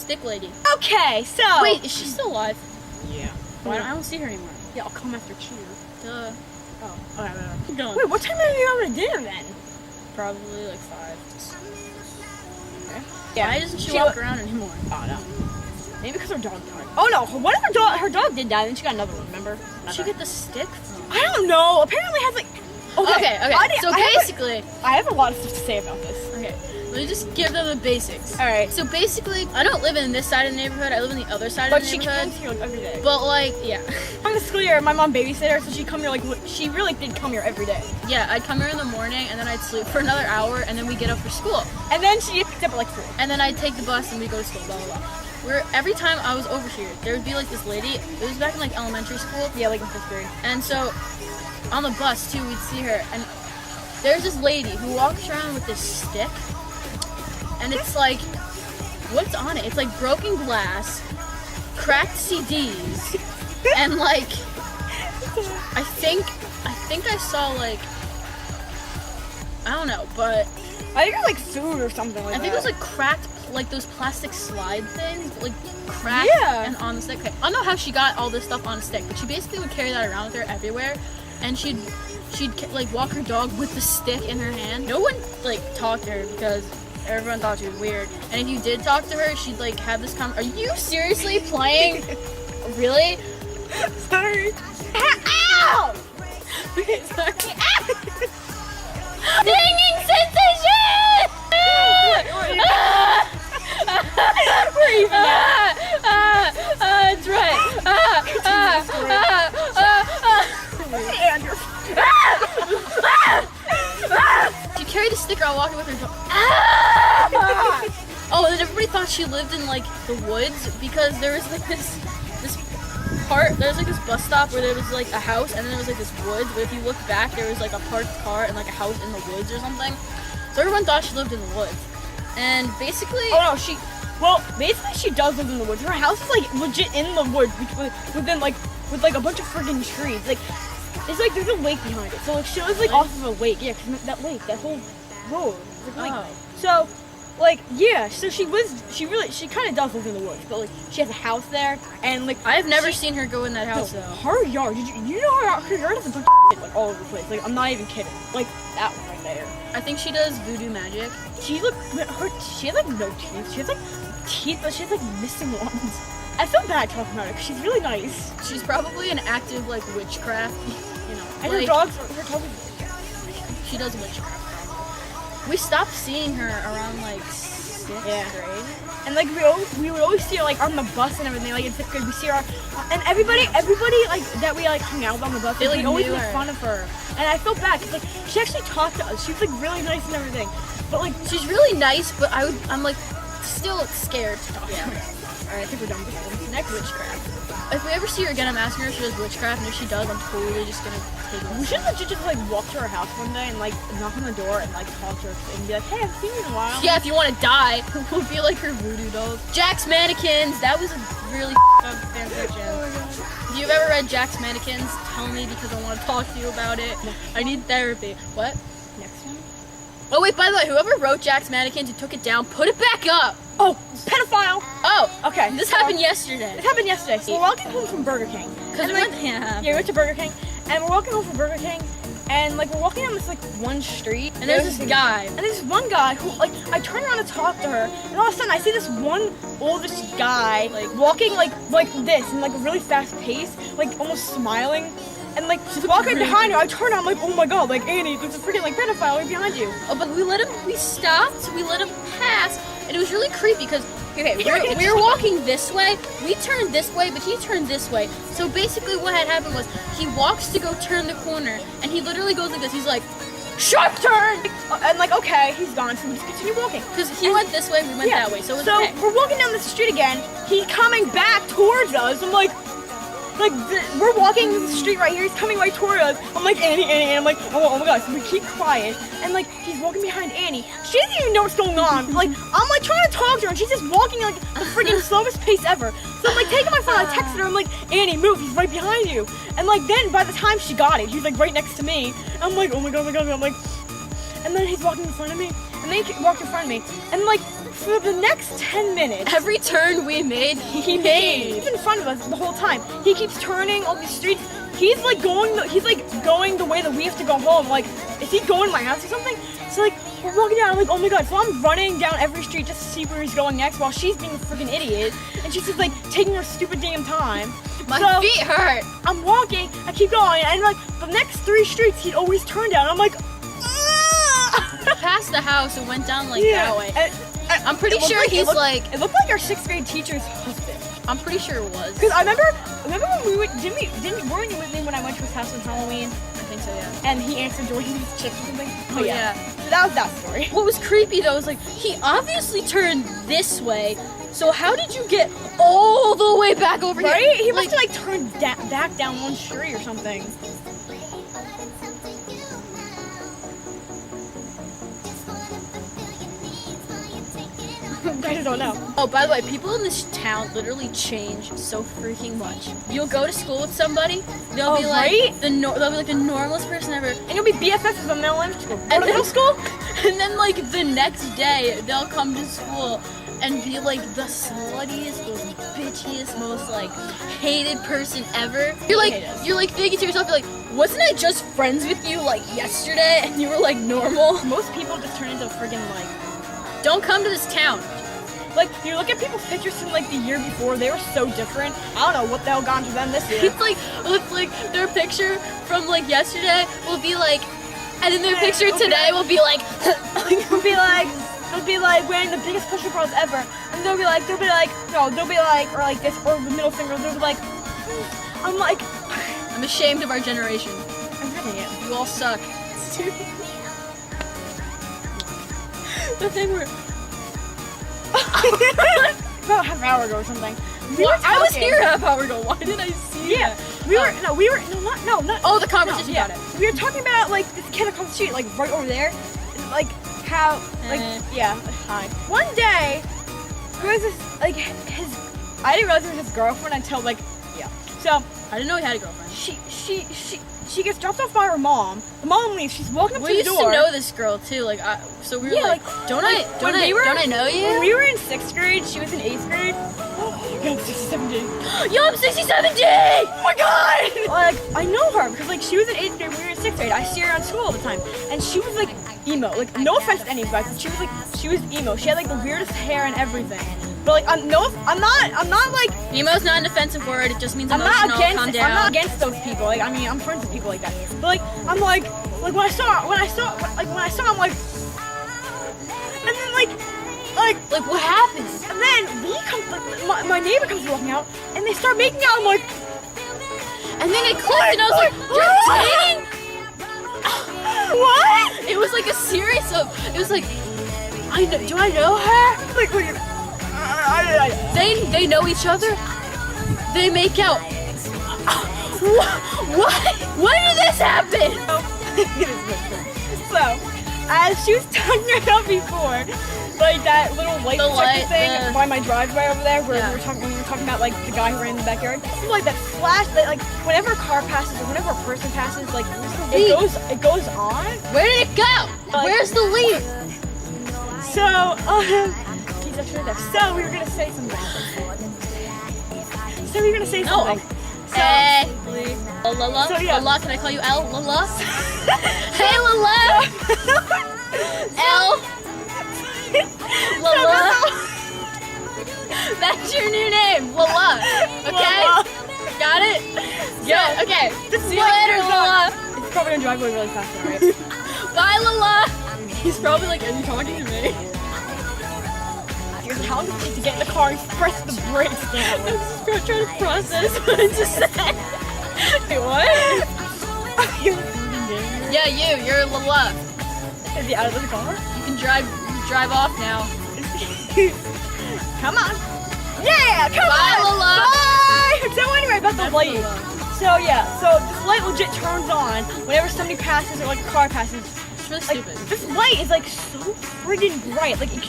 stick lady. Okay, so. Wait, is she still alive? Yeah. Why I don't see her anymore. Yeah, I'll come after cheer. Duh. Oh, okay. Keep going. Wait, what time are you having dinner then? Probably like 5. Okay. Why doesn't she walk around anymore? Oh no. Maybe because her dog died. Oh no, what if her dog did die, then she got another one, remember? Where'd she get the stick from? I don't know. Apparently it has like... Okay. So basically... I have a lot of stuff to say about this. Okay, let me just give them the basics. Alright. So basically, I don't live in this side of the neighborhood, I live in the other side of the neighborhood. But she comes here like every day. But like, yeah. I'm just clear, my mom babysit her, so she'd come here like... She really did come here every day. Yeah, I'd come here in the morning, and then I'd sleep for another hour, and then we'd get up for school. And then she picked up at like 3. And then I'd take the bus, and we'd go to school, blah, blah, blah. Every time I was over here, there would be like this lady, it was back in like elementary school. Yeah, like in 5th grade. And so, on the bus too, we'd see her, and there's this lady who walks around with this stick, and it's like, what's on it? It's like broken glass, cracked CDs, and like, I think I saw like, I don't know, but I think it was like food or something like that. I think it was like cracked, like those plastic slide things, but like cracked and on the stick. Okay. I don't know how she got all this stuff on a stick, but she basically would carry that around with her everywhere, and she'd like walk her dog with the stick in her hand. No one like talked to her because everyone thought she was weird. And if you did talk to her, she'd like have this Are you seriously playing? Really? Sorry. Ow! Okay, sorry. Singing sensation! We're even It's right. She carried a stick around walking with her dog. Oh, and then everybody thought she lived in like the woods because there was like this part. There was like this bus stop where there was like a house, and then there was like this woods. But if you look back, there was like a parked car and like a house in the woods or something. So everyone thought she lived in the woods, and basically. Oh no, basically she does live in the woods. Her house is like legit in the woods, within like with like a bunch of friggin' trees. Like it's like there's a lake behind it. So like she lives like off of a lake. Yeah, because that lake, that whole road. Like, so like yeah, so she kind of does live in the woods, but like she has a house there, and like I've never seen her go in that house though. Her yard, you know her yard has a bunch of shit, like all over the place. Like I'm not even kidding. Like that one right there. I think she does voodoo magic. She has like no teeth. She has like teeth, but she has like missing ones. I feel bad talking about it because she's really nice. She's probably an active like witchcraft, you know. And like, her dog is she does witchcraft. We stopped seeing her around like 6th grade. And like we would always see her like on the bus and everything. Like in 5th grade, we see her, and everybody like that we like hung out with on the bus. They like always make fun of her, and I felt bad because like she actually talked to us. She was like really nice and everything, but like she's really nice. But I'm like still scared to talk to her. Alright, I think we're done with this. Next witchcraft. If we ever see her again, I'm asking her if she does witchcraft, and if she does, I'm totally just gonna take it. We should legit just like walk to her house one day and like knock on the door and like talk to her and be like, hey, I haven't seen you in a while. Yeah, if you want to die, we'll be like her voodoo dolls. Jack's Mannequins. That was a really up fan fiction. Oh my god. If you've ever read Jack's Mannequins, tell me because I want to talk to you about it. I need therapy. What? Next one. Oh wait, by the way, whoever wrote Jack's Mannequins and took it down, put it back up. Oh, pedophile. Oh, okay. This happened yesterday. It happened yesterday. So we're walking home from Burger King. Because we went to Burger King, and we're walking home from Burger King, and like we're walking down this like one street, and there's this guy, and there's one guy who like I turn around to talk to her, and all of a sudden I see this one oldest guy like walking like this in like a really fast pace, like almost smiling. And like she's walking behind her, I turn around, I'm like, oh my god, like Annie, there's a freaking like pedophile right behind you. Oh, but we stopped, we let him pass, and it was really creepy because we were walking this way, we turned this way, but he turned this way. So basically what had happened was he walks to go turn the corner, and he literally goes like this. He's like, sharp turn! And like, okay, he's gone, so we just continue walking. Because he went this way, we went that way, so it was okay. We're walking down the street again, he's coming back towards us. I'm like we're walking the street right here, he's coming right toward us. I'm like, Annie, and I'm like, oh my gosh, so we keep quiet. And like, he's walking behind Annie. She doesn't even know what's going on. Like, I'm like trying to talk to her, and she's just walking like the freaking slowest pace ever. So I'm like taking my phone, I texted her, I'm like, Annie, move, he's right behind you. And like, then by the time she got it, he's like right next to me. I'm like, oh my god, I'm like, and then he's walking in front of me, and then he walked in front of me, and like, for the next 10 minutes. Every turn we made, he made. He's in front of us the whole time. He keeps turning all these streets. He's like going the way that we have to go home. Like, is he going to my house or something? So like, we're walking down. I'm like, oh my god. So I'm running down every street just to see where he's going next, while she's being a freaking idiot, and she's just like taking her stupid damn time. My feet hurt. I'm walking. I keep going, and like the next 3 streets, he'd always turn down. I'm like, past the house and went down like that way. I'm pretty sure it looked like our 6th grade teacher's husband. I'm pretty sure it was. Because I remember when we went, weren't you with me when I went to his house on Halloween? I think so, yeah. And he answered doors with his chips or something? Oh, yeah. So that was that story. What was creepy though was like, he obviously turned this way, so how did you get all the way back over here? Right? He must have like turned back down one street or something. I don't know. Oh, by the way, people in this town literally change so freaking much. You'll go to school with somebody, they'll be like they'll be like the normalest person ever, and you'll be BFFs with them in elementary school. And middle school, and then like the next day they'll come to school and be like the sluttiest, most bitchiest, most like hated person ever. You're like thinking to yourself, you're like, wasn't I just friends with you like yesterday and you were like normal? Most people just turn into friggin' like, don't come to this town. Like, you look at people's pictures from like the year before, they were so different. I don't know what the hell got into them this year. It's like their picture from like yesterday will be like, and then their picture today will be like, they'll be like wearing the biggest push-up bras ever, and they'll be like, or like this, or the middle finger. They'll be like, I'm ashamed of our generation. I'm really am. You all suck. The thing where. About half an hour ago or something. I was here half an hour ago. Why did I see that? Oh, the conversation about it. We were talking about like this kid across the street, like right over there, like how, like hi. One day, there was this like I didn't realize it was his girlfriend until like So I didn't know he had a girlfriend. She gets dropped off by her mom. The mom leaves. She's walking up to the door. We used to know this girl too. Like, so we were like, don't I know you? When we were in 6th grade, she was in 8th grade. Yo, I'm 67D. Yo, I'm 67D! Oh my god! Like, I know her because like she was in 8th grade. We were in 6th grade. I see her around school all the time, and she was like emo. Like, no offense to any of you guys, but she was emo. She had like the weirdest hair and everything. But like, I'm not like emo's not an offensive word. It just means emotional. I'm not against those people. Like, I mean, I'm friends with people like that. But like, I'm like when I saw, I'm like, and then like what happens? And then my neighbor comes walking out, and they start making out. I'm like, and then it clicked, and I was like, you're dating? What? It was like a series of. It was like, do I know her? Like, They know each other. They make out. What? When did this happen? So, as she was talking about before, like that little light thing by my driveway over there, where we were talking about like the guy who ran in the backyard. Like that flash, that like whenever a car passes or whenever a person passes, like it goes on. Where did it go? Where's the lead? So, So we were gonna say something. Hey, Lala. So, yeah. Lala, can I call you L? Lala. Hey, Lala. L. Lala. That's your new name, Lala. Okay. Lala. Got it. Yeah. Okay. See you later, Lala. It's probably gonna drive away really fast, right? Bye, Lala. He's probably like, are you talking to me? How did you get in the car and press the brakes down? I'm just trying to process what I just said. Wait, what? Yeah, you're Lala. Is he out of the car? You can drive off now. Come on. Yeah, come Bye, on. Lala. Bye. So anyway, about the light. So yeah, so this light legit turns on whenever somebody passes or like a car passes. Really like, stupid. this light is like so friggin' bright. Like you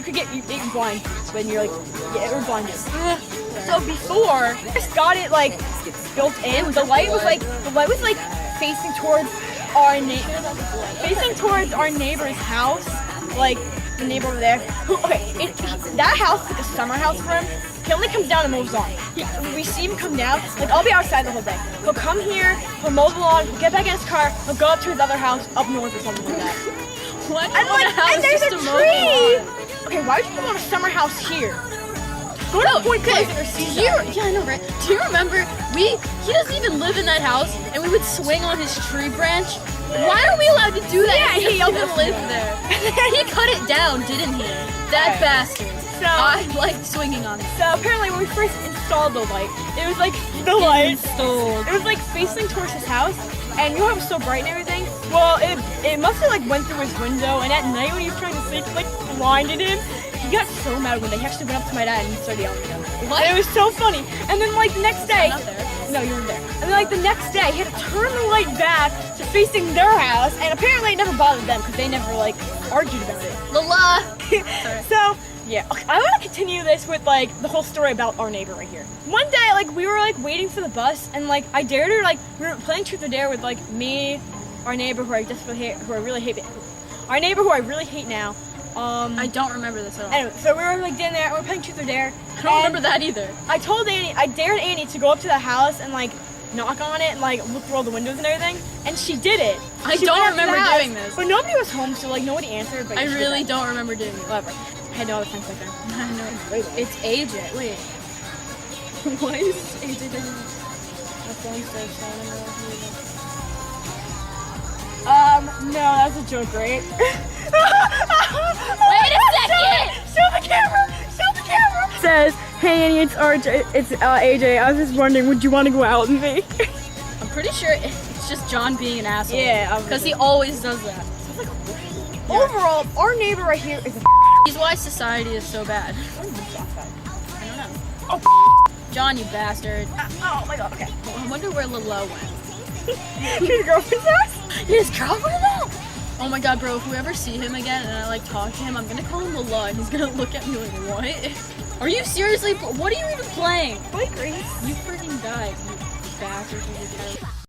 could get blind when you're like it would blind you. So before I just got it like built in, the light was like facing towards our neighbor's house. Like the neighbor over there. That house is like a summer house for him. He only comes down and mows lawn. We see him come down, like I'll be outside the whole day. He'll come here, he'll mow the lawn, he'll get back in his car, he'll go up to his other house up north or something like that. What? And there's a tree! Okay, why would you want a summer house here? Go to Point Place or Seaside. Yeah, I know, right? Do you remember, he doesn't even live in that house, and we would swing on his tree branch? Why are we allowed to do that? Yeah, he doesn't live there. He cut it down, didn't he? That bastard. So, I liked swinging on it. So apparently when we first installed the light, it was like the light. Installed. It was like facing towards his house, and you know how it was so bright and everything? Well, it must have like went through his window, and at night when he was trying to sleep, it like blinded him. He got so mad when they actually went up to my dad and started yelling at him. What? And it was so funny. And then like the next day, I'm not there. no, you weren't there. And then like the next day, he had to turn the light back to facing their house, and apparently it never bothered them because they never like argued about it. Lala. So yeah, okay, I want to continue this with like the whole story about our neighbor right here. One day, like we were like waiting for the bus, and like I dared her, like we were playing truth or dare with like me, our neighbor who I really hate now. I don't remember this at all. Anyway, so we were like in there, we were playing truth or dare. I don't remember that either. I dared Annie to go up to the house and like knock on it and like look through all the windows and everything, and she did it. I She don't went up to the remember house, doing this. but nobody was home, so like nobody answered. But I she did really that. don't remember doing it. Whatever. I had no other friends like that. I know. It's AJ. Wait. Why is AJ doing this? My phone says no, that's a joke, right? Wait a second! Show the camera! Show the camera! Says, hey Annie, it's AJ. I was just wondering, would you want to go out with me? I'm pretty sure it's just John being an asshole. Yeah, because he always does that. Overall, our neighbor right here is a He's why society is so bad. I don't know. Oh, John, you bastard. oh my god, okay. I wonder where Lalo went. His girlfriend's house? His girlfriend though? Oh my god, bro, if we ever see him again and I like talk to him, I'm gonna call him Lalo and he's gonna look at me like, what? Are you seriously, what are you even playing? Play Grace. You freaking died, you bastard.